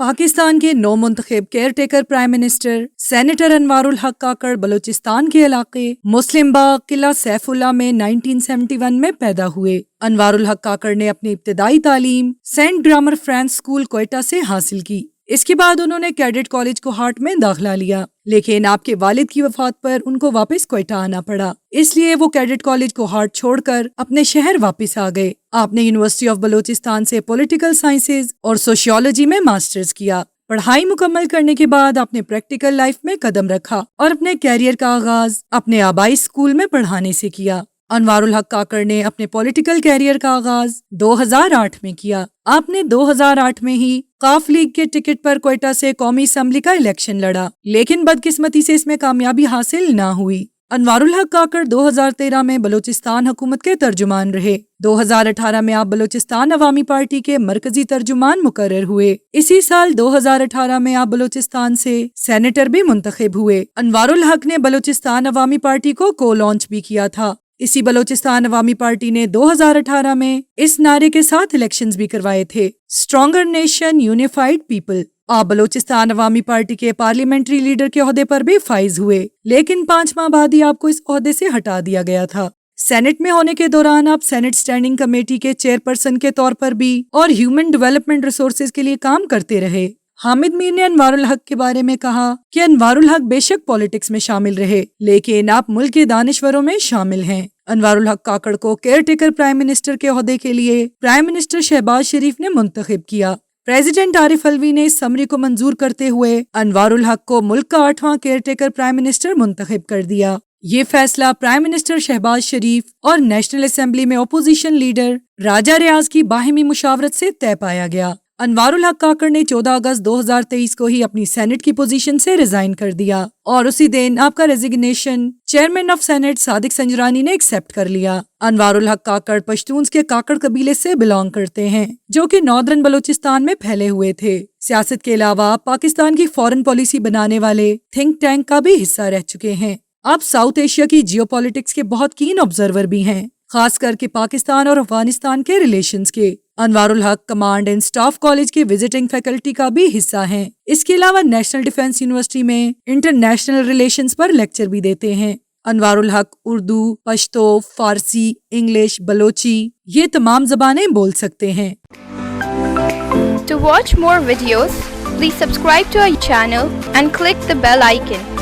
پاکستان کے نو منتخب caretaker prime minister senator Anwaar ul Haq Kakar Balochistan کے علاقے مسلم باغ قلعہ سیف اللہ میں 1971 میں پیدا ہوئے۔ انوار الحق کاکڑ نے اپنی ابتدائی تعلیم Saint Grammar Francis School Quetta سے حاصل کی۔ اس کے بعد انہوں نے کیڈٹ کالج کوہاٹ میں داخلہ لیا، لیکن آپ کے والد کی وفات پر ان کو واپس کوئٹہ آنا پڑا، اس لیے وہ کیڈٹ کالج کوہاٹ چھوڑ کر اپنے شہر واپس آ گئے۔ آپ نے یونیورسٹی آف بلوچستان سے پولیٹیکل سائنسز اور سوشیولوجی میں ماسٹرز کیا۔ پڑھائی مکمل کرنے کے بعد آپ نے پریکٹیکل لائف میں قدم رکھا اور اپنے کیریئر کا آغاز اپنے آبائی اسکول میں پڑھانے سے کیا۔ انوار الحق کاکڑ نے اپنے پولیٹیکل کیریئر کا آغاز 2008 میں کیا۔ آپ نے 2008 میں ہی قاف لیگ کے ٹکٹ پر کوئٹہ سے قومی اسمبلی کا الیکشن لڑا، لیکن بدقسمتی سے اس میں کامیابی حاصل نہ ہوئی۔ انوار الحق کاکڑ 2013 میں بلوچستان حکومت کے ترجمان رہے۔ 2018 میں آپ بلوچستان عوامی پارٹی کے مرکزی ترجمان مقرر ہوئے۔ اسی سال 2018 میں آپ بلوچستان سے سینیٹر بھی منتخب ہوئے۔ انوار الحق نے بلوچستان عوامی پارٹی کو لانچ بھی کیا تھا۔ اسی بلوچستان عوامی پارٹی نے 2018 میں اس نعرے کے ساتھ الیکشنز بھی کروائے تھے، اسٹرانگر نیشن یونیفائڈ پیپل۔ آپ بلوچستان عوامی پارٹی کے پارلیمنٹری لیڈر کے عہدے پر بھی فائز ہوئے، لیکن 5 ماہ بعد ہی آپ کو اس عہدے سے ہٹا دیا گیا تھا۔ سینٹ میں ہونے کے دوران آپ سینٹ اسٹینڈنگ کمیٹی کے چیئرپرسن کے طور پر بھی اور ہیومن ڈیولپمنٹ ریسورسز کے لیے کام کرتے رہے۔ حامد میر نے انوار الحق کے بارے میں کہا کہ انوار الحق بے شک پالیٹکس میں شامل رہے، لیکن آپ ملک کے دانشوروں میں شامل ہیں۔ انوار الحق کاکڑ کو کیئر ٹیکر پرائم منسٹر کے عہدے کے لیے پرائم منسٹر شہباز شریف نے منتخب کیا۔ پریزیڈنٹ عارف الوی نے اس سمری کو منظور کرتے ہوئے انوار الحق کو ملک کا 8واں کیئر ٹیکر پرائم منسٹر منتخب کر دیا۔ یہ فیصلہ پرائم منسٹر شہباز شریف اور نیشنل اسمبلی میں اپوزیشن لیڈر راجہ ریاض کی باہمی مشاورت سے طے پایا گیا۔ انوار الحق کاکڑ نے 14 اگست 2023 کو ہی اپنی سینٹ کی پوزیشن سے ریزائن کر دیا اور اسی دن آپ کا resignation chairman of Saint Sadiq Sanjrani نے ایکسپٹ کر لیا۔ انوار الحق کاکڑ پشتونز کے کاکڑ قبیلے سے بلانگ کرتے ہیں، جو کہ ناردرن بلوچستان میں پھیلے ہوئے تھے۔ سیاست کے علاوہ پاکستان کی فارن پالیسی بنانے والے تھنک ٹینک کا بھی حصہ رہ چکے ہیں۔ آپ ساؤتھ ایشیا کی جیو پالیٹکس کے بہت کین آبزرور بھی ہیں، خاص کر کے پاکستان اور افغانستان کے ریلیشنز کے۔ انوار الحق کمانڈ اینڈ سٹاف کالج کے وزٹنگ فیکلٹی کا بھی حصہ ہیں۔ اس کے علاوہ نیشنل ڈیفنس یونیورسٹی میں انٹرنیشنل ریلیشنز پر لیکچر بھی دیتے ہیں۔ انوار الحق اردو، پشتو، فارسی، انگلش، بلوچی یہ تمام زبانیں بول سکتے ہیں۔ To watch more videos, please subscribe to our channel and click the bell icon.